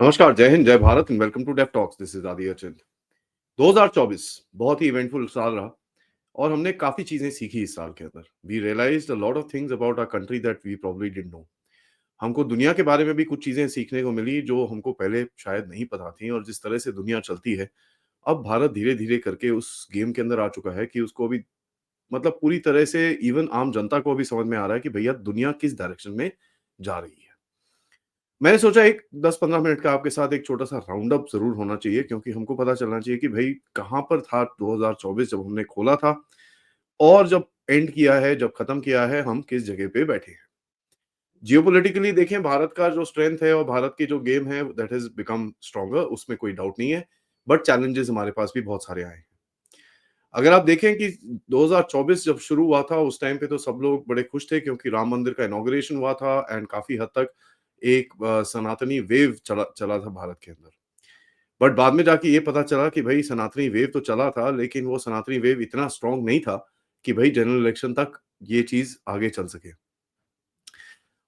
नमस्कार, जय हिंद, जय Bharat and welcome to Dev talks. This is Aadi Achint. 2024 बहुत ही इवेंटफुल साल रहा और हमने काफ़ी चीज़ें सीखी इस साल के अंदर। We realised a lot of things about our country that we probably didn't know. हमको दुनिया के बारे में भी कुछ चीज़ें सीखने को मिली जो हमको पहले शायद नहीं पता थी और जिस तरह से दुनिया चलती है, अब भारत धीरे-धीरे करके उस गेम के अंदर आ चुका है कि उसको अभी मतलब पूरी तरह से इवन आम जनता को भी समझ में आ रहा है कि भैया दुनिया किस डायरेक्शन में जा रही है। मैंने सोचा एक 10-15 मिनट का आपके साथ एक छोटा-सा राउंड अप ज़रूर होना चाहिए क्योंकि हमको पता चलना चाहिए कि भई कहाँ पर था 2024 जब हमने खोला था और जब एंड किया है, जब खत्म किया है, हम किस जगह पे बैठे हैं। जियोपॉलिटिकली देखें भारत का जो स्ट्रेंथ है और भारत की जो गेम है दैट हैज़ बिकम स्ट्रॉन्गर, उसमें कोई डाउट नहीं है। बट चैलेंजेस हमारे पास भी बहुत सारे आए हैं। अगर आप देखें कि 2024 जब शुरू हुआ था उस टाइम पे तो सब लोग बड़े खुश थे क्योंकि राम मंदिर का इनॉग्रेशन हुआ था एंड काफ़ी हद तक एक सनातनी वेव चला चला था भारत के अंदर। बट बाद में जाके ये पता चला कि भई सनातनी वेव तो चला था, लेकिन वो सनातनी वेव इतना स्ट्रॉन्ग नहीं था कि भई जनरल इलेक्शन तक ये चीज़ आगे चल सके।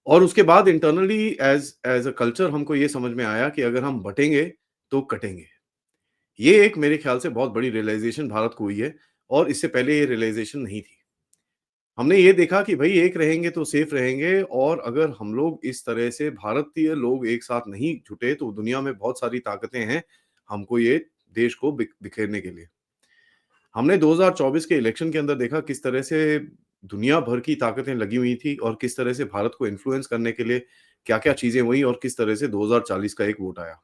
और उसके बाद internally as as a culture हमको ये समझ में आया कि अगर हम बँटेंगे, तो कटेंगे। ये एक मेरे ख्याल से बहुत बड़ी रियलाइज़ेशन भारत को हुई है और इससे पहले ये रियलाइज़ेशन नहीं थी। हमने ये देखा कि भई एक रहेंगे तो सेफ रहेंगे और अगर हम लोग इस तरह से भारतीय लोग एक साथ नहीं जुटे तो दुनिया में बहुत सारी ताकतें हैं, हमको ये देश को बिखेरने के लिए। हमने 2024 के इलेक्शन के अंदर देखा किस तरह से दुनिया भर की ताकतें लगी हुई थी और किस तरह से भारत को इन्फ्लुएंस करने के लिए क्या-क्या चीज़ें हुई और किस तरह से 2040 का एक वोट आया।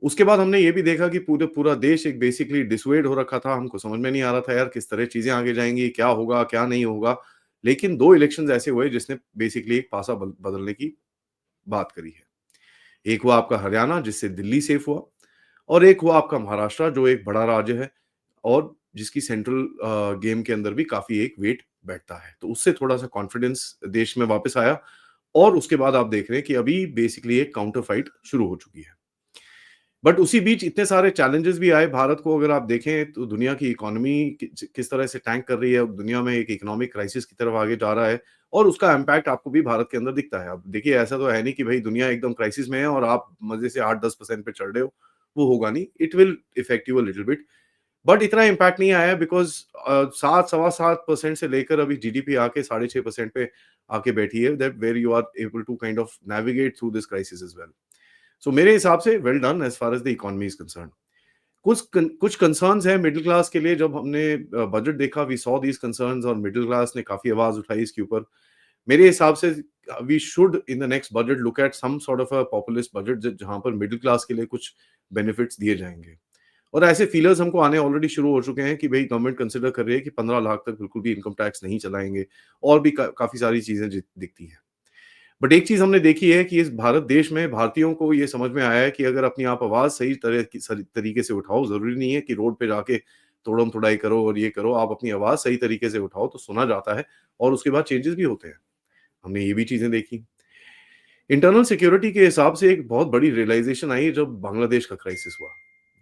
उसके बाद हमने ये भी देखा कि पूरे पूरा देश एक बेसिकली डिसॉर्डर हो रखा था, हमको समझ में नहीं आ रहा था यार किस तरह चीज़ें आगे जाएँगी, क्या होगा, क्या नहीं होगा। लेकिन 2 इलेक्शंस ऐसे हुए जिसने बेसिकली एक पासा बदलने की बात करी है। एक हुआ आपका हरियाणा जिससे दिल्ली सेफ हुआ और एक हुआ आपका महाराष्ट्र जो एक बड़ा राज्य है और जिसकी सेंट्रल गेम के अंदर भी काफ़ी एक वेट बैठता है। तो उससे थोड़ा-सा कॉन्फिडेंस देश में वापस आया और उसके बाद आप देख रहे हैं कि अभी बेसिकली एक काउंटर फाइट शुरू हो चुकी है। बट उसी बीच इतने सारे चैलेंजेस भी आए भारत को अगर आप देखें तो दुनिया की इकोनॉमी किस तरह से टैंक कर रही है, दुनिया में एक इकोनॉमिक क्राइसिस की तरफ आगे जा रहा है और उसका इम्पैक्ट आपको भी भारत के अंदर दिखता है। अब देखिए ऐसा तो है नहीं कि भाई दुनिया एकदम क्राइसिस में है और आप मजे से 8-10% पे चढ़ रहे हो, वो होगा नहीं। It will effect you a little bit but इतना इम्पैक्ट नहीं आया बिकॉज़ 7 सवा 7% से लेकर अभी जीडीपी आके 6.5% पे आके बैठी है that where you are able to kind of navigate through this crisis as well. So मेरे हिसाब से well done as far as the economy is concerned. कुछ कंसर्न्स हैं मिडल क्लास के लिए जब हमने बजट देखा वी सॉ दीज़ कंसर्न्स और मिडल क्लास ने काफ़ी आवाज़ उठाई इसके ऊपर। मेरे हिसाब से we should in the next budget look at some sort of a populist budget जहाँ पर मिडल क्लास के लिए कुछ बेनिफिट्स दिए जाएँगे। और ऐसे फीलर्स हमको आने ऑलरेडी शुरू हो चुके हैं कि भई गवर्नमेंट कंसिडर कर रही है कि 15 लाख तक बिल्कुल भी इनकम टैक्स नहीं चलाएँगे और भी काफ़ी सारी चीज़ें दिखती हैं। बट एक चीज़ हमने देखी है कि इस भारत देश में भारतीयों को ये समझ में आया है कि अगर अपनी आप आवाज़ सही तरीके से उठाओ, ज़रूरी नहीं है कि रोड पे जाके तोड़म-तुड़ाई करो और ये करो, आप अपनी आवाज़ सही तरीके से उठाओ तो सुना जाता है और उसके बाद चेंजेस भी होते हैं। हमने ये भी चीज़ें देखी। इंटरनल सिक्योरिटी के हिसाब से एक बहुत बड़ी रियलाइज़ेशन आई जब बांग्लादेश का क्राइसिस हुआ।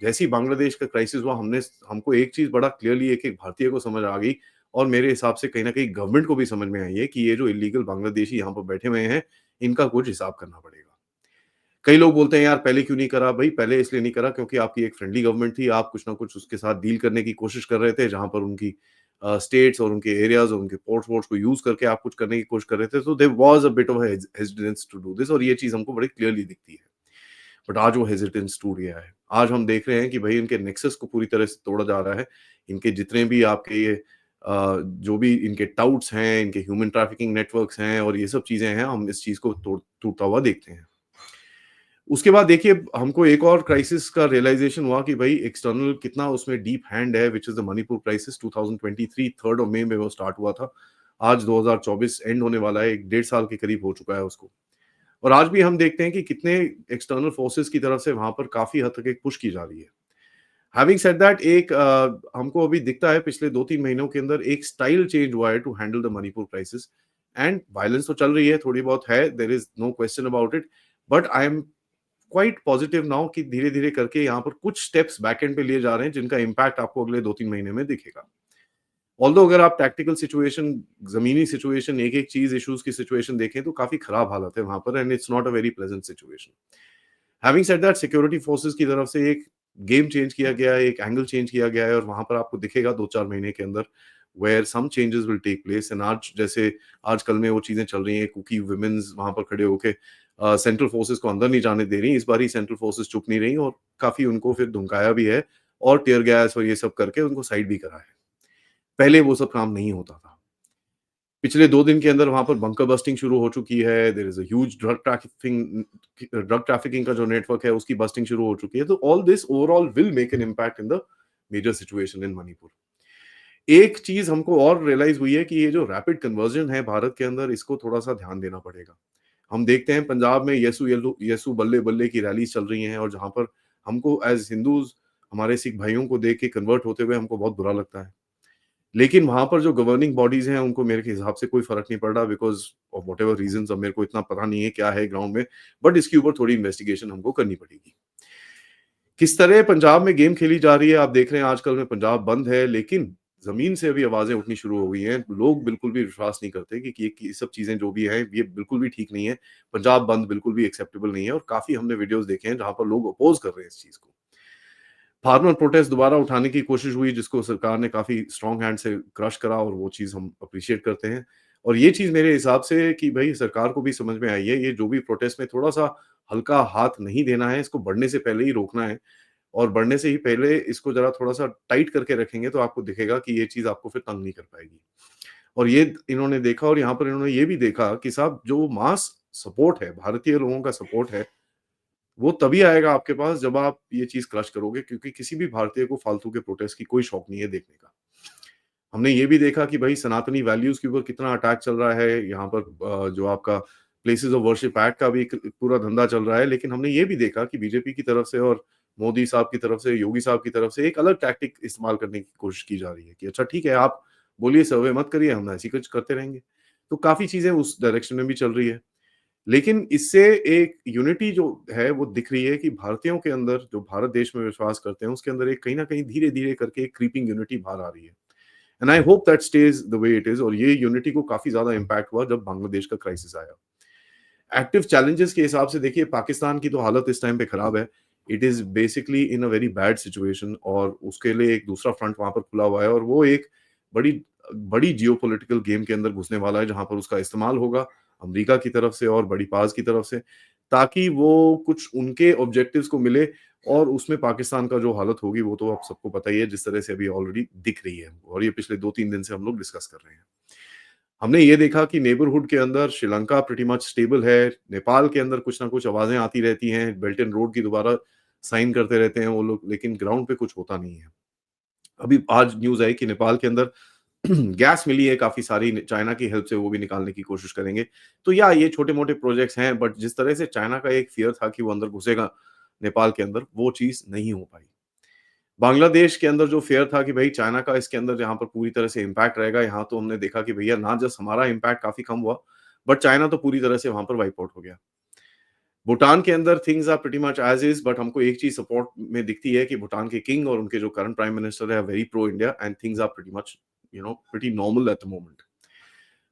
जैसे ही बांग्लादेश का क्राइसिस हुआ हमको एक चीज़ बड़ा क्लियरली एक-एक भारतीय को समझ आ गई और मेरे हिसाब से कहीं न कहीं गवर्नमेंट को भी समझ में आई है कि ये जो इल्लीगल बांग्लादेशी यहाँ पर बैठे हुए हैं, इनका कुछ हिसाब करना पड़ेगा। कई लोग बोलते हैं यार पहले क्यों नहीं करा? भई पहले इसलिए नहीं करा क्योंकि आपकी एक फ्रेंडली गवर्नमेंट थी, आप कुछ ना कुछ उसके साथ डील करने की कोशिश कर रहे थे, जहाँ पर उनकी स्टेट्स और उनके एरियाज़ और उनके पोर्ट्स वोर्ट्स को यूज़ करके आप कुछ करने की कोशिश कर रहे थे, तो there was a bit of hesitance to do this और ये चीज़ हमको बड़ी क्लियरली दिखती है। बट आज वो हेजिटेंस टूट गया है। आज हम देख रहे हैं कि भई इनके नेक्सस को पूरी तरह से तोड़ा जा रहा है। इनके जितने भी आपके ये जो भी इनके टाउट्स हैं, इनके ह्यूमन ट्रैफिकिंग नेटवर्क्स हैं और ये सब चीज़ें हैं, हम इस चीज़ को टूटता हुआ देखते हैं। उसके बाद देखिए हमको एक और क्राइसिस का रियलाइज़ेशन हुआ कि भई एक्सटर्नल कितना उसमें डीप हैंड है which is the Manipur crisis 2023 3rd of मई में वो स्टार्ट हुआ था। आज 2024 एंड होने वाला है, 1 डेढ़ साल के करीब हो चुका है उसको। और आज भी हम देखते हैं कि कितने एक्सटर्नल फोर्सेस की तरफ से वहाँ पर काफ़ी हद तक एक पुश की जा रही है। हैविंग सेड दैट एक हमको अभी दिखता है पिछले 2-3 महीनों के अंदर एक स्टाइल चेंज हुआ है to handle the Manipur crisis and violence तो चल रही है, थोड़ी बहुत है, there is no question about it, but I am quite positive now कि धीरे-धीरे करके यहाँ पर कुछ स्टेप्स बैक एंड पे लिए जा रहे हैं जिनका इम्पैक्ट आपको अगले 2-3 महीने में दिखेगा। ऑल्दो अगर आप टैक्टिकल सिचुएशन, ज़मीनी सिचुएशन, एक-एक चीज़ इश्यूज़ की सिचुएशन देखें तो काफ़ी खराब हालत है वहाँ पर and it's not a very pleasant situation. Having said that, security forces की तरफ से एक गेम चेंज किया गया है, एक एंगल चेंज किया गया है और वहाँ पर आपको दिखेगा 2-4 महीने के अंदर where some changes will take place. And आज जैसे आजकल में वो चीज़ें चल रही हैं, कुकी वुमेन्स वहाँ पर खड़े होके सेंट्रल फोर्सेस को अंदर नहीं जाने दे रही। इस बार ही सेंट्रल फोर्सेस चुप नहीं रही और काफ़ी उनको फिर धमकाया भी है और टियर गैस और ये सब करके उनको साइड भी करा है। पहले वो सब काम नहीं होता था। पिछले 2 दिन के अंदर वहाँ पर बंकर बस्टिंग शुरू हो चुकी है। There is a huge drug trafficking का जो नेटवर्क है, उसकी बस्टिंग शुरू हो चुकी है। तो all this overall will make an impact in the major situation in Manipur. एक चीज़ हमको और रियलाइज़ हुई है कि ये जो रैपिड कन्वर्जन है भारत के अंदर, इसको थोड़ा-सा ध्यान देना पड़ेगा। हम देखते हैं पंजाब में येसु येल्लु येसु बल्ले बल्ले की रैलीज़ चल रही हैं और जहाँ पर हमको एज़ हिंदूज़ हमारे सिख भाइयों को देख के कन्वर्ट होते हुए हमको बहुत बुरा लगता है। लेकिन वहाँ पर जो गवर्निंग बॉडीज़ हैं, उनको मेरे हिसाब से कोई फ़र्क नहीं पड़ रहा बिकॉज़ ऑफ व्हाटएवर रीज़न्स। अब मेरे को इतना पता नहीं है क्या है ग्राउंड में, बट इसके ऊपर थोड़ी इन्वेस्टिगेशन हमको करनी पड़ेगी। किस तरह पंजाब में गेम खेली जा रही है, आप देख रहे हैं आजकल में पंजाब बंद है, लेकिन ज़मीन से अभी आवाज़ें उठनी शुरू हो गई हैं। लोग बिल्कुल भी विश्वास नहीं करते कि ये सब चीज़ें जो भी हैं, ये बिल्कुल भी ठीक नहीं है। पंजाब बंद बिल्कुल भी एक्सेप्टेबल नहीं है और काफ़ी हमने वीडियोज़ देखे हैं जहाँ पर लोग अपोज़ कर रहे हैं इस चीज़ को। फार्मर प्रोटेस्ट दोबारा उठाने की कोशिश हुई जिसको सरकार ने काफ़ी स्ट्रॉन्ग हैंड से क्रश करा और वो चीज़ हम एप्रिशिएट करते हैं। और ये चीज़ मेरे हिसाब से कि भई सरकार को भी समझ में आई है, ये जो भी प्रोटेस्ट में थोड़ा-सा हल्का हाथ नहीं देना है, इसको बढ़ने से पहले ही रोकना है और बढ़ने से ही पहले इसको ज़रा थोड़ा-सा टाइट करके रखेंगे तो आपको दिखेगा कि ये चीज़ आपको फिर तंग नहीं कर पाएगी। और ये इन्होंने देखा और यहाँ पर इन्होंने ये भी देखा कि साहब जो मास सपोर्ट है, भारतीय लोगों का सपोर्ट है, वो तभी आएगा आपके पास जब आप ये चीज़ क्रश करोगे क्योंकि किसी भी भारतीय को फालतू के प्रोटेस्ट की कोई शौक नहीं है देखने का। हमने ये भी देखा कि भाई सनातनी वैल्यूज़ के ऊपर कितना अटैक चल रहा है, यहाँ पर जो आपका प्लेसेस ऑफ वर्शिप एक्ट का भी एक पूरा धंधा चल रहा है। लेकिन हमने ये भी देखा कि बीजेपी की तरफ से और मोदी साहब की तरफ से, योगी साहब की तरफ से एक अलग टैक्टिक इस्तेमाल करने की कोशिश की जा रही है कि अच्छा ठीक है, आप बोलिए सर्वे मत करिए, हम ऐसे ही कुछ करते रहेंगे। तो काफ़ी चीज़ें उस डायरेक्शन में भी चल रही है। लेकिन इससे एक यूनिटी जो है वो दिख रही है कि भारतीयों के अंदर जो भारत देश में विश्वास करते हैं उसके अंदर एक कहीं न कहीं धीरे-धीरे करके एक क्रीपिंग यूनिटी बाहर आ रही है। And I hope that stage the way it is. और ये यूनिटी को काफ़ी ज़्यादा इम्पैक्ट हुआ जब बांग्लादेश का क्राइसिस आया। एक्टिव चैलेंजेस के हिसाब से देखिए पाकिस्तान की तो हालत इस टाइम पे खराब है। It is basically in a very bad situation और उसके लिए एक दूसरा फ्रंट वहाँ पर खुला हुआ है और वो एक बड़ी बड़ी जियोपॉलिटिकल गेम के अंदर घुसने वाला है जहाँ पर उसका इस्तेमाल होगा अमेरिका की तरफ से और बड़ी पास की तरफ से, ताकि वो कुछ उनके ऑब्जेक्टिव्स को मिले। और उसमें पाकिस्तान का जो हालत होगी वो तो आप सबको पता ही है जिस तरह से अभी ऑलरेडी दिख रही है और ये पिछले 2-3 दिन से हम लोग डिस्कस कर रहे हैं। हमने ये देखा कि नेबरहुड के अंदर श्रीलंका प्रीटी मच स्टेबल है, नेपाल के अंदर कुछ ना कुछ आवाज़ें आती रहती हैं, बेल्ट एंड रोड की दोबारा साइन करते रहते हैं वो लोग, लेकिन ग्राउंड पे कुछ होता नहीं है। अभी आज न्यूज़ आई कि नेपाल के अंदर गैस मिली है काफ़ी सारी, चाइना की हेल्प से वो भी निकालने की कोशिश करेंगे। तो या ये छोटे-मोटे प्रोजेक्ट्स हैं बट जिस तरह से चाइना का एक फ़ियर था कि वो अंदर घुसेगा नेपाल के अंदर, वो चीज़ नहीं हो पाई। बांग्लादेश के अंदर जो फ़ियर था कि भई चाइना का इसके अंदर यहाँ पर पूरी तरह से इम्पैक्ट रहेगा, यहाँ तो हमने देखा कि भैया ना जस्ट हमारा इम्पैक्ट काफ़ी कम हुआ, बट चाइना तो पूरी तरह से वहाँ पर वाइप आउट हो गया। भूटान के अंदर things are pretty much as is, but हमको एक चीज़ सपोर्ट में दिखती है कि भूटान के किंग और उनके जो करंट प्राइम मिनिस्टर है very pro India and things are pretty much pretty normal at the moment.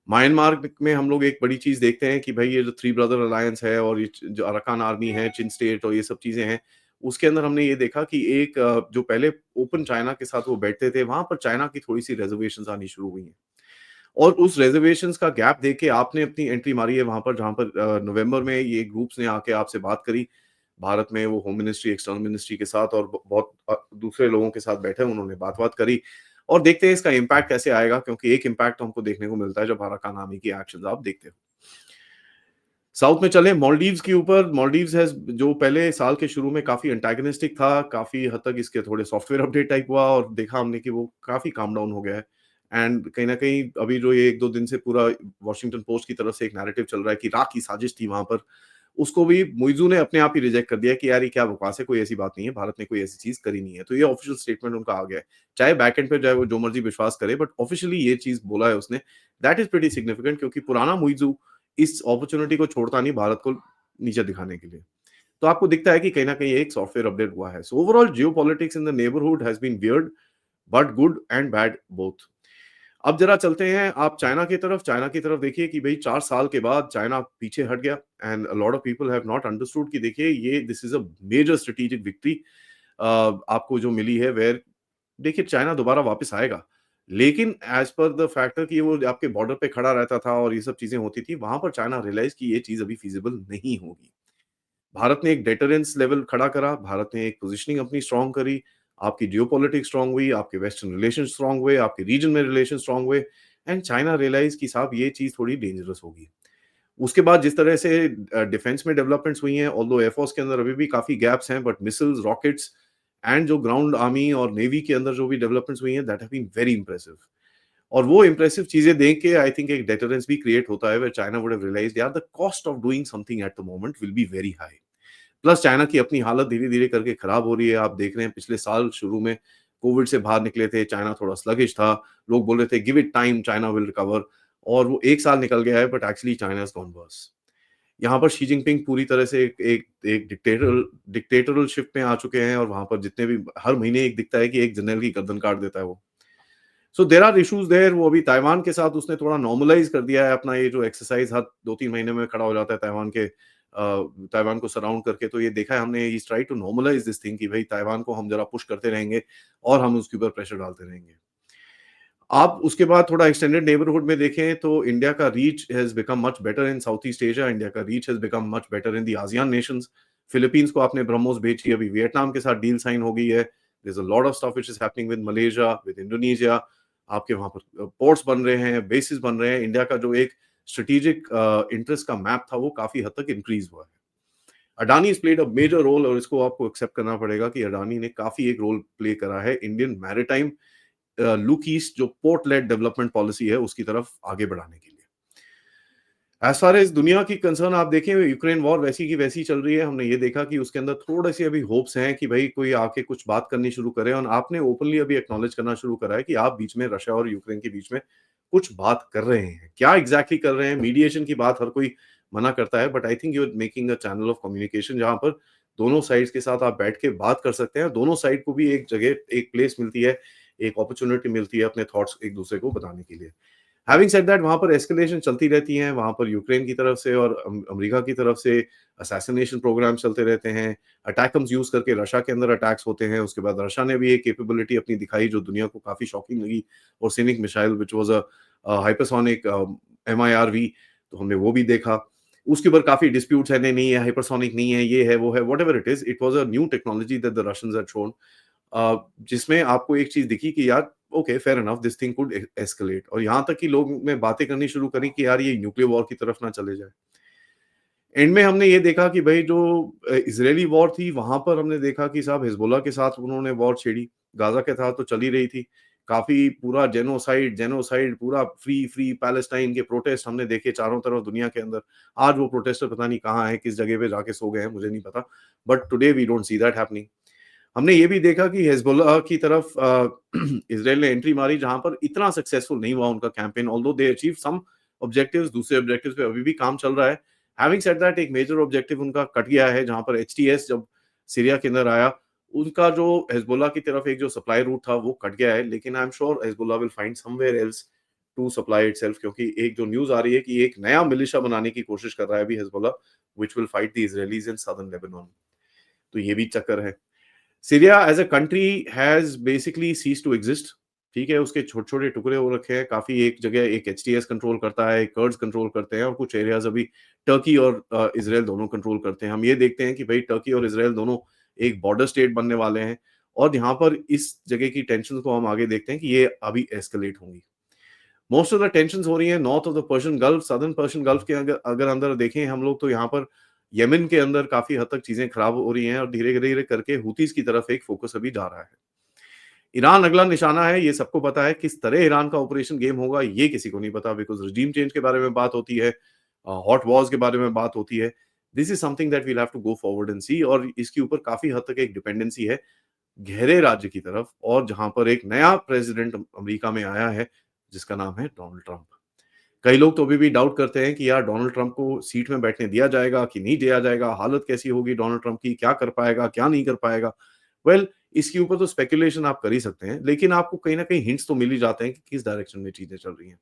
Myanmar में हम लोग एक बड़ी चीज़ देखते हैं कि भाई ये जो थ्री ब्रदर अलायंस है और ये जो अराकान आर्मी है, चिन स्टेट और ये सब चीज़ें हैं, उसके अंदर हमने ये देखा कि एक जो पहले ओपन चाइना के साथ वो बैठते थे, वहाँ पर चाइना की थोड़ी-सी रिज़र्वेशंस आनी शुरू हुई हैं। और उस रिज़र्वेशंस का गैप देख के आपने अपनी एंट्री मारी है वहाँ पर जहाँ पर नवंबर में ये ग्रुप्स ने आके आपसे बात करी। भारत में वो होम मिनिस्ट्री, एक्सटर्नल मिनिस्ट्री के साथ और ब बहुत दूसरे लोगों के साथ बैठे उन्होंने बात-वात करी और देखते हैं इसका इम्पैक्ट कैसे आएगा क्योंकि एक इम्पैक्ट तो हमको देखने को मिलता है जब अराकान आर्मी की एक्शंस आप देखते हो। साउथ में चलें मालदीव्स के ऊपर, मालदीव्स हैज़ जो पहले साल के शुरू में काफ़ी एंटागोनिस्टिक था, काफ़ी हद तक इसके थोड़े सॉफ्टवेयर अपडेट टाइप हुआ और देखा हमने कि वो काफ़ी काम डाउन हो गया है। एंड कहीं न कहीं अभी जो ये 1-2 दिन से पूरा वॉशिंगटन पोस्ट की तरफ से एक नैरेटिव चल रहा है कि इराक की साजिश थी वहाँ पर, उसको भी मुइज़ू ने अपने आप ही रिजेक्ट कर दिया कि यार ये क्या बकवास है, कोई ऐसी बात नहीं है, भारत ने कोई ऐसी चीज़ करी नहीं है। तो ये ऑफिशियल स्टेटमेंट उनका आ गया है। चाहे बैक एंड पे चाहे वो जो मर्ज़ी विश्वास करे बट ऑफिशियली ये चीज़ बोला है उसने। दैट इज़ प्रीटी सिग्निफिकेंट क्योंकि पुराना मुइज़ू इस अपॉर्च्युनिटी को छोड़ता नहीं भारत को नीचे दिखाने के लिए। तो आपको दिखता है कि कहीं न कहीं एक सॉफ्टवेयर अपडेट हुआ है। So overall geopolitics in the neighbourhood has been weird but good and bad both. अब ज़रा चलते हैं आप चाइना की तरफ देखिए कि भई 4 साल के बाद चाइना पीछे हट गया and a lot of people have not understood कि देखिए ये this is a major strategic victory आपको जो मिली है वेयर देखिए चाइना दोबारा वापस आएगा। लेकिन एज़ पर द फैक्टर कि वो आपके बॉर्डर पे खड़ा रहता था और ये सब चीज़ें होती थी, वहाँ पर चाइना रियलाइज़ कि ये चीज़ अभी फीज़िबल नहीं होगी। भारत ने एक डेटरेंस लेवल खड़ा करा, भारत ने एक पोज़ीशनिंग अपनी स्ट्रॉन्ग करी, आपकी जियोपॉलिटिक्स स्ट्रॉन्ग हुई, आपके वेस्टर्न रिलेशंस स्ट्रॉन्ग हुए, आपके रीजन में रिलेशन स्ट्रॉन्ग हुए एंड चाइना रियलाइज़ कि साहब ये चीज़ थोड़ी डेंजरस होगी। उसके बाद जिस तरह से डिफेंस में डेवलपमेंट्स हुई हैं, ऑल्दो एयरफोर्स के अंदर अभी भी काफ़ी गैप्स हैं, बट मिसाइल्स, रॉकेट्स एंड जो ग्राउंड आर्मी और नेवी के अंदर जो भी डेवलपमेंट्स हुई हैं, that have been very impressive. और वो इंप्रेसिव चीज़ें देख के आई थिंक एक डेटरेंस भी क्रिएट होता है, where China would have realized यार the cost of doing something at the moment will be very high. Plus China की अपनी हालत धीरे-धीरे करके खराब हो रही है। आप देख रहे हैं पिछले साल शुरू में कोविड से बाहर निकले थे, चाइना थोड़ा स्लगिश था। लोग बोल रहे थे give it time China will recover और वो 1 साल निकल गया है but actually China has gone worse. यहाँ पर शी जिनपिंग पूरी तरह से एक डिक्टेटरशिप में आ चुके हैं और वहाँ पर जितने भी हर महीने एक दिखता है कि एक जनरल की गर्दन काट देता है वो। So there are issues there वो अभी ताइवान के साथ उसने थोड़ा नॉर्मलाइज़ कर दिया है अपना ये जो एक्सरसाइज़ हर 2-3 महीने में खड़ा हो जाता है ताइवान को सराउंड करके तो ये देखा है हमने he is try to normalise this thing कि भई ताइवान को हम ज़रा पुश करते रहेंगे और हम उसके ऊपर प्रेशर डालते रहेंगे। आप उसके बाद थोड़ा एक्सटेंडेड नेबरहुड में देखें तो इंडिया का reach has become much better in South East Asia, India का reach has become much better in the ASEAN nations. Philippines को आपने ब्रह्मोस बेची, अभी वियतनाम के साथ डील साइन हो गई है। There is a lot of stuff which is happening with Malaysia, with Indonesia. आपके वहाँ पर पोर्ट्स बन रहे हैं, बेसेस बन रहे हैं। इंडिया का जो एक स्ट्रेटेजिक इंटरेस्ट का मैप था, वो काफ़ी हद तक इंक्रीज़ हुआ है। Adani has played a major role और इसको आपको एक्सेप्ट करना पड़ेगा कि अडानी ने काफ़ी एक रोल प्ले करा है इंडियन मैरिटाइम लुक ईस्ट जो पोर्ट लेड डेवलपमेंट पॉलिसी है उसकी तरफ आगे बढ़ाने के लिए। एज़ फार एज़ दुनिया की कंसर्न आप देखें यूक्रेन वॉर वैसी की वैसी चल रही है। हमने ये देखा कि उसके अंदर थोड़े-से अभी होप्स हैं कि भई कोई आके कुछ बात करनी शुरू करे और आपने ओपनली अभी एक्नॉलेज करना शुरू करा है कि आप बीच में रशिया और यूक्रेन के बीच में कुछ बात कर रहे हैं। क्या एग्ज़ैक्टली कर रहे हैं? मीडिएशन की बात हर कोई मना करता है but I think you are making a channel of communication जहाँ पर दोनों साइड्स के साथ आप बैठ के बात कर सकते हैं। दोनों साइड को भी एक जगह, एक प्लेस मिलती है, एक अपॉर्च्युनिटी मिलती है अपने थॉट्स एक-दूसरे को बताने के लिए। हैविंग सेड दैट वहाँ पर एस्केलेशन चलती रहती हैं, वहाँ पर यूक्रेन की तरफ से और अमेरिका की तरफ से असैसिनेशन प्रोग्राम चलते रहते हैं, अटैकम्स यूज़ करके रशिया के अंदर अटैक्स होते हैं, उसके बाद रशिया ने भी एक कैपेबिलिटी अपनी दिखाई जो दुनिया को काफ़ी शॉकिंग लगी और scenic missile which was hypersonic MIRV तो हमने वो भी देखा। उसके ऊपर काफ़ी डिस्प्यूट्स हैं, नहीं ये हाइपरसोनिक नहीं है, ये है, वो है, whatever it is, it was a new technology that the Russians had shown जिसमें आपको एक चीज़ दिखी कि यार okay fair enough this thing could escalate और यहाँ तक कि लोग में बातें करनी शुरू करी कि यार ये न्यूक्लियर वॉर की तरफ ना चले जाए। एंड में हमने ये देखा कि भई जो इज़राइली वॉर थी वहाँ पर हमने देखा कि साहब हिज़बुल्लाह के साथ उन्होंने वॉर छेड़ी। गाज़ा के साथ तो चल ही रही थी। काफ़ी पूरा जेनोसाइड जेनोसाइड पूरा फ्री फ्री पैलेस्टाइन के प्रोटेस्ट हमने देखे चारों तरफ दुनिया के अंदर। आज वो प्रोटेस्टर पता नहीं कहाँ हैं, किस जगह पे जाके सो गए हैं, मुझे नहीं पता। But today we don't see that happening. हमने ये भी देखा कि हिज़बुल्लाह की तरफ इज़राइल ने एंट्री मारी जहाँ पर इतना सक्सेसफुल नहीं हुआ उनका campaign although they achieved some objectives दूसरे ऑब्जेक्टिव्स पे अभी भी काम चल रहा है। हैविंग सेड दैट एक मेजर ऑब्जेक्टिव उनका कट गया है जहाँ पर एचटीएस जब सीरिया के अंदर आया, उनका जो हिज़बुल्लाह की तरफ एक जो सप्लाई रूट था वो कट गया है। लेकिन I am sure Hezbollah will find somewhere else to supply itself क्योंकि एक जो न्यूज़ आ रही है कि एक नया मिलिशिया बनाने की कोशिश कर रहा है अभी Hezbollah which will fight the Israelis in southern Lebanon. तो ये भी चक्कर है। Syria as a country has basically ceased to exist. ठीक है, उसके छोटे-छोटे टुकड़े हो रखे हैं, काफ़ी एक जगह एक एचटीएस कंट्रोल करता है, एक कर्ड्स कंट्रोल करते हैं और कुछ एरियाज़ अभी टर्की और इज़राइल दोनों कंट्रोल करते हैं। हम ये देखते हैं कि भई टर्की और इज़राइल दोनों एक बॉर्डर स्टेट बनने वाले हैं और यहाँ पर इस जगह की टेंशन्स को हम आगे देखते हैं कि ये अभी एस्केलेट होंगी। मोस्ट ऑफ द टेंशन्स हो रही हैं north of the Persian gulf, southern Persian gulf के अगर अगर अंदर देखें हम लोग तो यहाँ पर यमन के अंदर काफ़ी हद तक चीज़ें खराब हो रही हैं और धीरे-धीरे करके हूथीज़ की तरफ एक फ़ोकस अभी जा रहा है। ईरान अगला निशाना है, ये सबको पता है, किस तरह ईरान का ऑपरेशन गेम होगा ये किसी को नहीं पता बिकॉज़ रेजिम चेंज के बारे में बात होती है, हॉट वॉर्स के बारे में बात होती है। This is something that will have to go forward and see और इसके ऊपर काफ़ी हद तक एक डिपेंडेंसी है गहरे राज्य की तरफ और जहाँ पर एक नया प्रेज़िडेंट अमेरिका में आया है, जिसका नाम है डोनाल्ड ट्रम्प। कई लोग तो अभी भी डाउट करते हैं कि यार डोनाल्ड ट्रम्प को सीट में बैठने दिया जाएगा कि नहीं दिया जाएगा, हालत कैसी होगी डोनाल्ड ट्रम्प की, क्या कर पाएगा, क्या नहीं कर पाएगा। वेल इसके ऊपर तो स्पेकुलेशन आप कर ही सकते हैं, लेकिन आपको कहीं न कहीं हिंट्स तो मिल ही जाते हैं कि किस डायरेक्शन में चीज़ें चल रही हैं।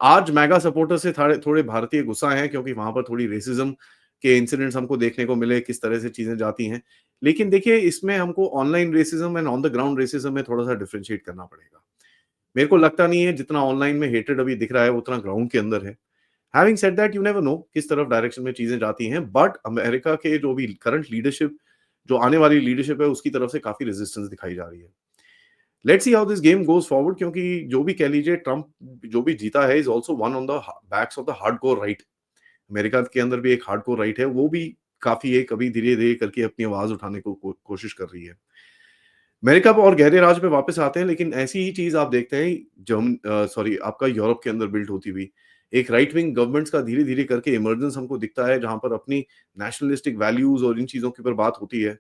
आज मेगा सपोर्टर से थोड़े थोड़े भारतीय गुस्सा हैं क्योंकि वहाँ पर थोड़ी रेसिज़्म के इंसिडेंट्स हमको देखने को मिले, किस तरह से चीज़ें जाती हैं। लेकिन देखिए, इसमें हमको online racism and on the ground racism में थोड़ा-सा डिफरेंशिएट करना पड़ेगा। मेरे को लगता नहीं है जितना ऑनलाइन में हेट्रेड अभी दिख रहा है, उतना ग्राउंड के अंदर है। Having said that, you never know किस तरफ डायरेक्शन में चीज़ें जाती हैं, बट अमेरिका के जो भी करंट लीडरशिप, जो आने वाली लीडरशिप है, उसकी तरफ से काफ़ी रेजिस्टेंस दिखाई जा रही है। Let's see how this game goes forward, क्योंकि जो भी कह लीजिए, ट्रम्प जो भी जीता है is also one on the backs of the hardcore right. America के अंदर भी एक हार्डकोर राइट है, वो भी काफ़ी एक अभी धीरे-धीरे करके अपनी आवाज़ उठाने को कोशिश कर रही है। अमेरिका पे और गहरे राज पे वापस आते हैं, लेकिन ऐसी ही चीज़ आप देखते हैं सॉरी, आपका यूरोप के अंदर बिल्ड होती हुई। एक राइट विंग गवर्नमेंट्स का धीरे-धीरे करके इमर्जेंस हमको दिखता है, जहाँ पर अपनी नेशनलिस्टिक वैल्यूज़ और इन चीज़ों के ऊपर बात होती है।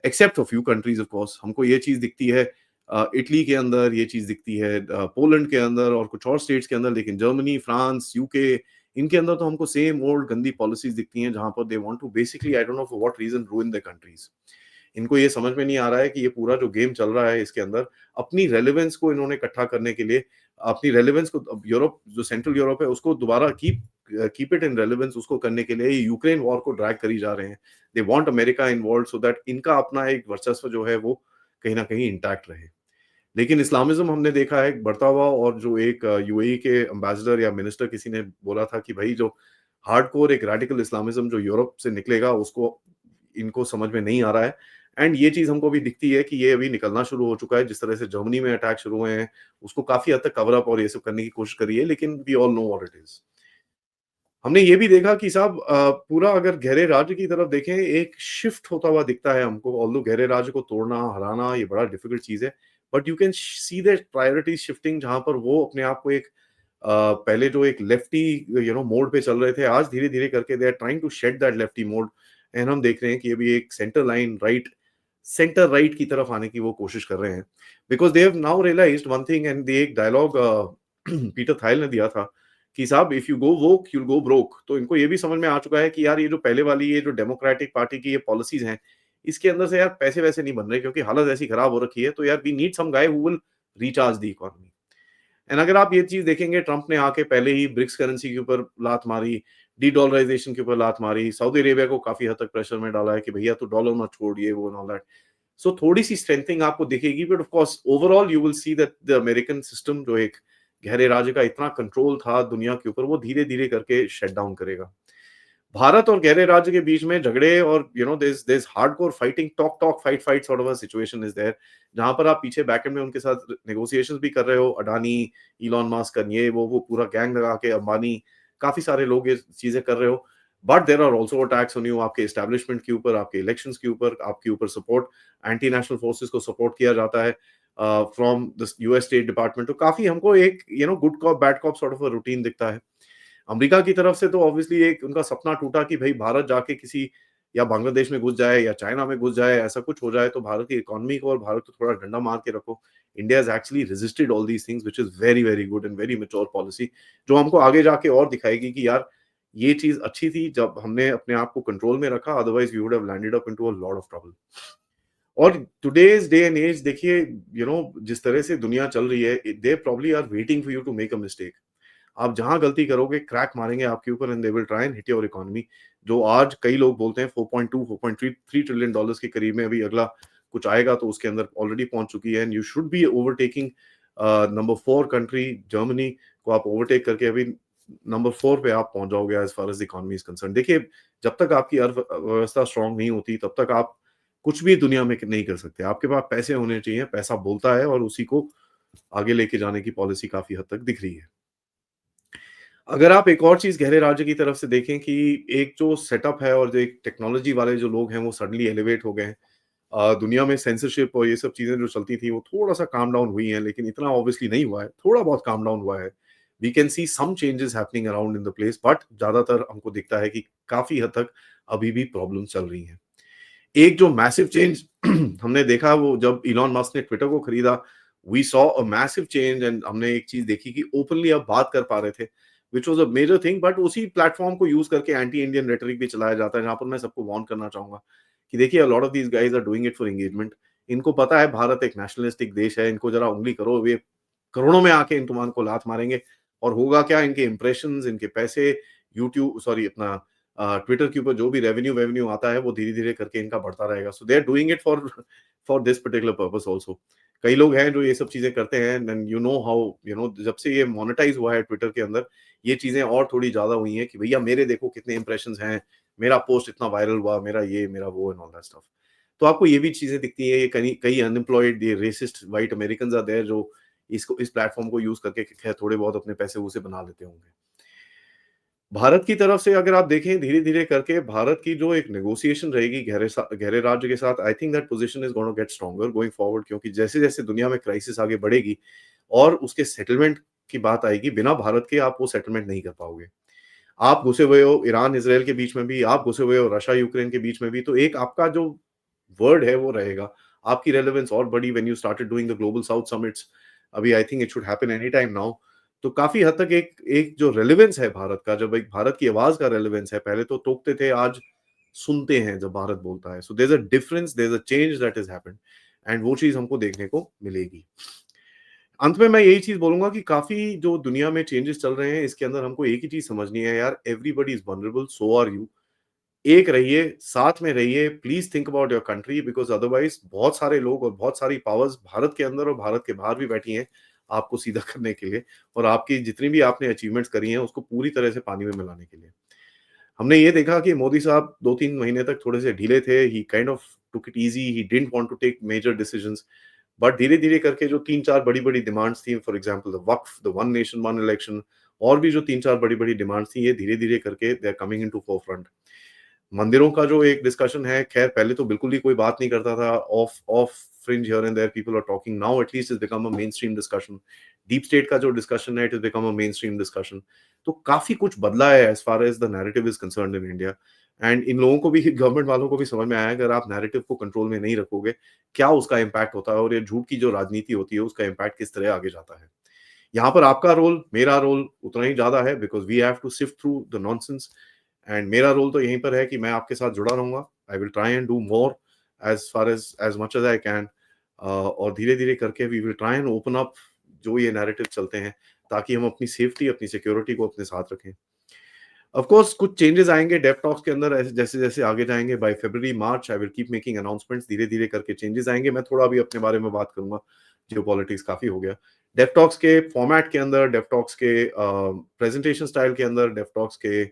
Except a few countries of course, हमको ये चीज़ दिखती है इटली के अंदर, ये चीज़ दिखती है पोलैंड के अंदर और कुछ और स्टेट्स के अंदर, लेकिन जर्मनी, फ्रांस, यूके, इनके अंदर तो हमको सेम ओल्ड गंदी पॉलिसीज़ दिखती हैं, जहाँ पर they want to basically, I don't know for what reason, ruin their countries. इनको ये समझ में नहीं आ रहा है कि ये पूरा जो गेम चल रहा है इसके अंदर, अपनी रेलेवेंस को इन्होंने इकट्ठा करने के लिए, अपनी रेलेवेंस को, अब यूरोप जो सेंट्रल यूरोप है उसको दोबारा कीप इट इन रेलेवेंस, उसको करने के लिए ये यूक्रेन वॉर को ड्रैग करी जा रहे हैं। They want America involved so that इनका अपना एक वर्चस्व जो है वो कहीं न कहीं इंटैक्ट रहे। लेकिन इस्लामिज़्म हमने देखा है एक बढ़ता हुआ, और जो एक यूएई के एम्बेसडर या मिनिस्टर किसी ने बोला था कि भई, जो हार्डकोर एक रेडिकल इस्लामिज़्म जो यूरोप से निकलेगा, उसको इनको समझ में नहीं आ रहा है। एंड ये चीज़ हमको भी दिखती है कि ये अभी निकलना शुरू हो चुका है। जिस तरह से जर्मनी में अटैक शुरू हुए हैं, उसको काफ़ी हद तक कवर अप और ये सब करने की कोशिश करी है, लेकिन we all know what it is. हमने ये भी देखा कि साहब, पूरा अगर गहरे राज्य की तरफ देखें, एक शिफ्ट होता हुआ दिखता है हमको। ऑल्दो गहरे राज्य को तोड़ना, हराना ये बड़ा डिफिकल्ट चीज़ है, but you can see that priorities shifting, जहाँ पर वो अपने आप को एक पहले जो एक लेफ्टी मोड पे चल रहे थे, आज धीरे-धीरे करके they are trying to shed that lefty mode, and हम देख रहे हैं कि अभी एक सेंटर राइट की तरफ आने की वो कोशिश कर रहे हैं। Because they have now realised one thing, and they एक डायलॉग पीटर थाइल ने दिया था कि साहब, if you go woke you will go broke. तो इनको ये भी समझ में आ चुका है कि यार, ये जो पहले वाली ये जो डेमोक्रेटिक पार्टी की ये पॉलिसीज़ हैं, इसके अंदर से यार पैसे-वैसे नहीं बन रहे, क्योंकि हालत ऐसी खराब हो रखी है, तो यार we need some guy who will recharge the economy. And अगर आप ये चीज़ देखेंगे, ट्रम्प ने आके पहले ही ब्रिक्स करेंसी के ऊपर लात मारी, डी-डॉलराइज़ेशन के ऊपर लात मारी, सऊदी अरेबिया को काफ़ी हद तक प्रेशर में डाला है कि भैया तू डॉलर मत छोड़, ये वो एंड ऑल दैट। सो थोड़ी-सी स्ट्रेंथनिंग आपको दिखेगी, but of course overall you will see that the American system, जो एक गहरे राज्य का इतना कंट्रोल था दुनिया के ऊपर, वो धीरे-धीरे करके शट डाउन करेगा। भारत और गहरे राज्य के बीच में झगड़े, और there is hardcore fighting, talk fight fight sort of a situation is there, जहाँ पर आप पीछे बैकएंड में उनके साथ नेगोशिएशंस भी कर रहे हो। अडानी, इलॉन मस्क, ये वो पूरा गैंग लगा के, अंबानी, काफ़ी सारे लोग ये चीज़ें कर रहे हो। But there are also attacks on you, आपके एस्टेब्लिशमेंट के ऊपर, आपके इलेक्शंस के ऊपर, आपके ऊपर सपोर्ट, एंटी नेशनल फोर्सेस को सपोर्ट किया जाता है from the US State Department. तो काफ़ी हमको एक good cop bad cop sort of a routine दिखता है। अमेरिका की तरफ से तो ऑब्वियसली एक उनका सपना टूटा कि भई, भारत जाके किसी, या बांग्लादेश में घुस जाए या चाइना में घुस जाए, ऐसा कुछ हो जाए तो भारत की इकोनॉमी को और भारत को थोड़ा डंडा मार के रखो। India has actually resisted all these things, which is very, very good and very mature policy, जो हमको आगे जाके और दिखाएगी कि यार, ये चीज़ अच्छी थी जब हमने अपने आप को कंट्रोल में रखा, otherwise we would have landed up into a lot of trouble. और टुडेज़ डे एंड एज देखिए, जिस तरह से दुनिया चल रही है, they probably are waiting for you to make a mistake. आप जहाँ गलती करोगे, क्रैक मारेंगे आपके ऊपर, and they will try and hit your economy. जो आज कई लोग बोलते हैं 4.2 4.3 ट्रिलियन डॉलर्स के करीब में अभी अगला कुछ आएगा, तो उसके अंदर ऑलरेडी पहुंच चुकी है, and you should be overtaking number 4 country Germany को। आप ओवरटेक करके अभी नंबर 4 पे आप पहुंच जाओगे as far as economy is concern. देखिए, जब तक आपकी अर्थव्यवस्था स्ट्रांग नहीं होती, तब तक आप कुछ भी दुनिया में नहीं कर सकते। आपके पास पैसे होने चाहिए, पैसा बोलता है, और उसी को आगे लेके जाने की पॉलिसी काफी हद तक दिख रही है। अगर आप एक और चीज़ गहरे राज्य की तरफ से देखें कि एक जो सेटअप है, और जो एक टेक्नोलॉजी वाले जो लोग हैं, वो सडनली एलिवेट हो गए हैं। दुनिया में सेंसरशिप और ये सब चीज़ें जो चलती थी, वो थोड़ा-सा काम डाउन हुई हैं, लेकिन इतना ऑब्वियसली नहीं हुआ है, थोड़ा बहुत काम डाउन हुआ है। We can see some changes happening around in the place, but ज़्यादातर हमको दिखता है कि काफ़ी हद तक अभी भी प्रॉब्लम चल रही हैं। एक जो मैसिव चेंज हमने देखा, वो जब इलॉन मस्क ने ट्विटर को खरीदा, we saw a massive change, and हमने एक चीज़ देखी कि ओपनली अब बात कर पा रहे थे, which was a major thing. But उसी प्लेटफॉर्म को यूज़ करके एंटी इंडियन रेटरिक भी चलाया जाता है, जहाँ पर मैं सबको वार्न करना चाहूँगा कि देखिए, a lot of these guys are doing it for engagement. इनको पता है भारत एक नेशनलिस्टिक देश है, इनको जरा उँगली करो, ये करोड़ों में आके इन तुमान को लात मारेंगे और होगा क्या, इनके इंप्रेशंस, इनके पैसे, यूट्यूब सॉरी अपना ट्विटर के ऊपर जो भी रेवेन्यू आता है वो धीरे-धीरे करके इनका बढ़ता रहेगा। So they are doing it for this particular purpose also. कई लोग हैं जो ये सब चीज़ें करते हैं एंड यू नो हाउ जब से ये मोनेटाइज़ हुआ है ट्विटर के अंदर, ये चीज़ें और थोड़ी ज़्यादा हुई हैं कि भैया मेरे देखो कितने इंप्रेशंस हैं, मेरा पोस्ट इतना वायरल हुआ, मेरा ये, मेरा वो एंड ऑल दैट स्टफ। तो आपको ये भी चीज़ें दिखती हैं, ये कहीं कई अनएम्प्लॉयड ये racist white Americans are there जो इस प्लेटफ़ॉर्म को यूज़ करके खैर थोड़े बहुत अपने पैसे-वूसे बना लेते होंगे। भारत की तरफ से अगर आप देखें धीरे-धीरे करके भारत की जो एक नेगोशिएशन रहेगी गहरे राज्य के साथ, I think that position is gonna get stronger going forward, क्योंकि जैसे-जैसे दुनिया में क्राइसिस आगे बढ़ेगी और उसके सेटलमेंट की बात आएगी, बिना भारत के आप वो सेटलमेंट नहीं कर पाओगे। आप घुसे हुए हो ईरान-इज़राइल के बीच में भी, आप घुसे हुए हो रशिया-यूक्रेन के बीच में भी, तो एक आपका जो वर्ड है वो रहेगा। आपकी रेलेवेंस और बढ़ी when you started doing the global south summits. अभी I think it should happen any time now. तो काफ़ी हद तक एक एक जो रेलेवेंस है भारत का, जब एक भारत की आवाज़ का रेलेवेंस है, पहले तो टोकते थे, आज सुनते हैं जब भारत बोलता है। So there is a difference, there is a change that has happened and वो चीज़ हमको देखने को मिलेगी। अंत में मैं यही चीज़ बोलूँगा कि काफ़ी जो दुनिया में चेंजेस चल रहे हैं, इसके अंदर हमको एक ही चीज़ समझनी है यार, everybody is vulnerable, so are you. एक रहिए, साथ में रहिए, please think about your country because otherwise बहुत सारे लोग और बहुत सारी पावर्स भारत के अंदर और भारत के बाहर भी बैठी हैं, आपको सीधा करने के लिए और आपकी जितनी भी आपने अचीवमेंट्स करी हैं, उसको पूरी तरह से पानी में मिलाने के लिए। हमने ये देखा कि मोदी साहब 2-3 महीने तक थोड़े से ढीले थे, he kind of took it easy, he didn't want to take major decisions, but धीरे-धीरे करके जो 3-4 बड़ी-बड़ी डिमांड्स थी, फॉर एग्जांपल द वक्फ, the one nation one election और भी जो 3-4 बड़ी-बड़ी डिमांड्स थी, ये धीरे-धीरे करके they are coming into forefront. मंदिरों का जो एक डिस्कशन है, खैर पहले तो बिल्कुल ही कोई बात नहीं करता था, of of fringe here and there people are talking, now at least it's become a mainstream discussion. Deep state का जो डिस्कशन है, it has become a mainstream discussion. तो काफ़ी कुछ बदला है as far as the narrative is concerned in India and in लोगों को भी गवर्नमेंट वालों को भी समझ में आया है, अगर आप नैरेटिव को कंट्रोल में नहीं रखोगे, क्या उसका इम्पैक्ट होता है और ये झूठ की जो राजनीति होती है, उसका इम्पैक्ट किस तरह आगे जाता है। यहाँ पर आपका रोल, मेरा रोल उतना ही ज़्यादा है because we have to sift through the nonsense and मेरा रोल तो यहीं पर है कि मैं आपके साथ जुड़ा रहूँगा। I will try and do more as far as much as I can और धीरे-धीरे करके we will try and open up जो ये नैरेटिव चलते हैं, ताकि हम अपनी सेफ्टी, अपनी सिक्योरिटी को अपने साथ रखें। ऑफ कोर्स कुछ चेंजेस आएँगे डेव टॉक्स के अंदर ऐसे जैसे-जैसे आगे जाएँगे by February, March I will keep making announcements, धीरे-धीरे करके चेंजेस आएँगे। मैं थोड़ा अभी अपने बारे में बात करूँगा, जियोपॉलिटिक्स काफ़ी हो गया। डेव टॉक्स के फॉर्मेट के अंदर, डेव टॉक्स के प्रेज़ेंटेशन स्टाइल के अंदर, डेव टॉक्स के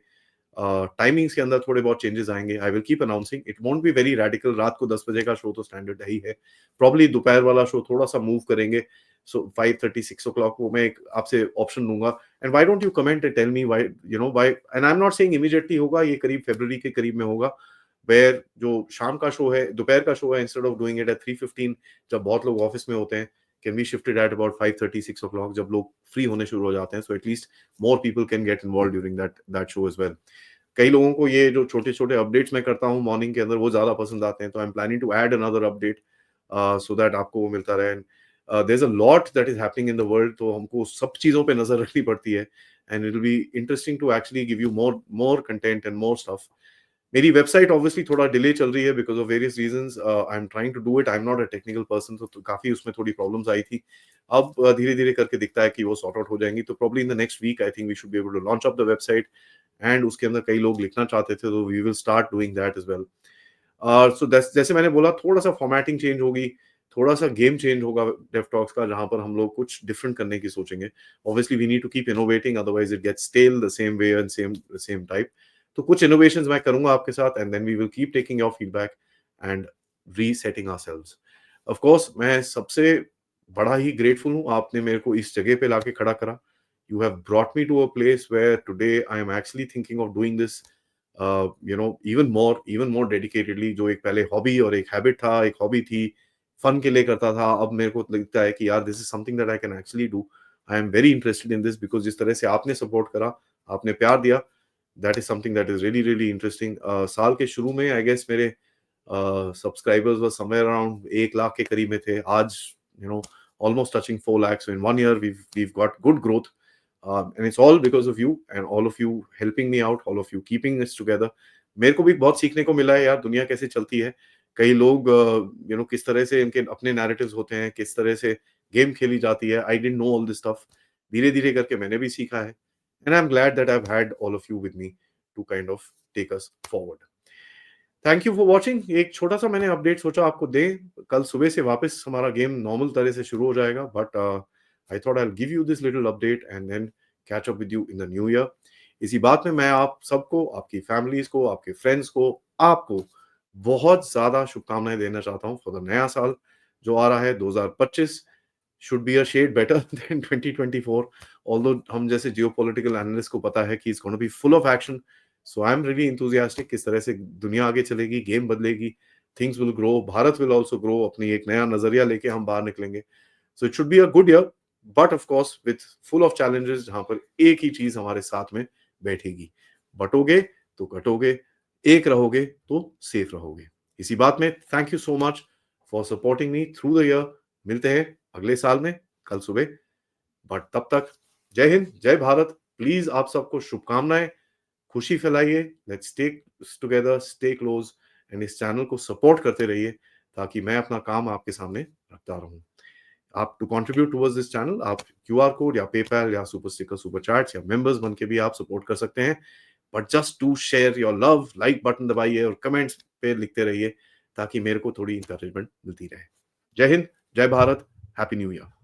टाइमिंग्स के अंदर थोड़े बहुत चेंजेस आएँगे। आई will keep announcing, it won't be very radical, रात को 10 बजे का शो तो स्टैंडर्ड है ही है। प्रोबब्ली दोपहर वाला शो थोड़ा-सा मूव करेंगे। सो 5:30 6 o'clock को मैं एक आपसे ऑप्शन लूँगा and why don't you comment and tell me why why and I am not saying immediately होगा, ये करीब फरवरी के करीब में होगा, वेयर जो शाम का शो है, दोपहर का शो है, instead of doing it at 3:15 जब बहुत लोग ऑफिस में होते हैं, can we shift it at about 5:30 6 o'clock जब लोग फ्री होने शुरू हो जाते हैं, so at least more people can get involved during that that show as well. कई लोगों को ये जो छोटे-छोटे अपडेट्स मैं करता हूँ मॉर्निंग के अंदर वो ज़्यादा पसंद आते हैं, तो I am planning to add another update so that आपको वो मिलता रहे। There is a lot that is happening in the world, तो हमको सब चीज़ों पे नज़र रखनी पड़ती है and it will be interesting to actually give you more more content and more stuff. मेरी वेबसाइट ऑब्वियसली थोड़ा डिले चल रही है because of various reasons, I am trying to do it, I am not a technical person, तो काफ़ी उसमें थोड़ी problems आई थी। अब धीरे-धीरे करके दिखता है कि वो सॉर्ट आउट हो जाएँगी, तो probably in the next week I think we should be able to launch up the website and उसके अंदर कई लोग लिखना चाहते थे, तो we will start doing that as well. So जैसे मैंने बोला थोड़ा-सा फॉर्मेटिंग चेंज होगी, थोड़ा-सा गेम चेंज होगा डेव टॉक्स का, जहाँ पर हम लोग कुछ डिफरेंट करने की सोचेंगे। Obviously we need to keep innovating otherwise it gets stale the same way and same type. तो कुछ इनोवेशंस मैं करूँगा आपके साथ and then we will keep taking your feedback and resetting ourselves. Of course मैं सबसे बड़ा ही ग्रेटफुल हूँ, आपने मेरे को इस जगह पे लाके खड़ा करा। You have brought me to a place where today I am actually thinking of doing this even more dedicatedly। जो एक पहले हॉबी और एक हैबिट था, एक हॉबी थी, फन के लिए करता था, अब मेरे को लगता है कि यार this is something that I can actually do. I am very interested in this because जिस तरह से आपने सपोर्ट करा, आपने प्यार दिया, that is something that is really really interesting. साल के शुरू में आई गेस मेरे सब्सक्राइबर्स वर समवेयर अराउंड 1 लाख के करीब में थे। आज you know almost touching 4 lakhs, so in 1 year we've got good growth, and it's all because of you and all of you helping me out, all of you keeping us together। मेरे को भी बहुत सीखने को मिला है यार, दुनिया कैसे चलती है। कई लोग किस तरह से इनके अपने नैरेटिव्स होते हैं, किस तरह से गेम खेली जाती है। I didn't know all this stuff. धीरे-धीरे करके मैंने भी सीखा है and I am glad that I have had all of you with me to kind of take us forward. Thank you for watching. एक छोटा-सा मैंने अपडेट सोचा आपको दें। कल सुबह से वापस हमारा गेम नॉर्मल तरह से शुरू हो जाएगा, but I thought I will give you this little update and then catch up with you in the new year. इसी बात में मैं आप सबको, आपकी फैमिलीज़ को, आपके फ्रेंड्स को, आपको बहुत ज़्यादा शुभकामनाएँ देना चाहता हूँ फॉर द नया साल जो आ रहा है 2025 should be a shade better than 2024, although हम जैसे जियोपॉलिटिकल एनालिस्ट को पता है कि it's gonna be full of action. So I am really enthusiastic किस तरह से दुनिया आगे चलेगी, गेम बदलेगी, things will grow, Bharat will also grow, अपनी एक नया नजरिया लेके हम बाहर निकलेंगे। So it should be a good year, but of course with full of challenges, जहां पर एक ही चीज हमारे साथ में बैठेगी, बटोगे तो कटोगे, एक रहोगे तो सेफ रहोगे। इसी बात में thank you so much for supporting me through the year. मिलते हैं अगले साल में कल सुबह, बट तब तक जय हिंद, जय भारत। प्लीज आप सबको शुभकामनाएं, खुशी फैलाइए, let's stay together, stay close and इस चैनल को सपोर्ट करते रहिए ताकि मैं अपना काम आपके सामने रखता रहूं। आप to contribute towards this channel आप क्यूआर कोड या पेपैल या सुपर स्टिकर, सुपर चैट्स या मेंबर्स बन के भी आप सपोर्ट कर सकते हैं। But just to share your love, like button दबाइए और कमेंट्स पे लिखते रहिए ताकि मेरे को थोड़ी इंकरेजमेंट मिलती रहे। जय हिंद, जय भारत, हैप्पी न्यू ईयर।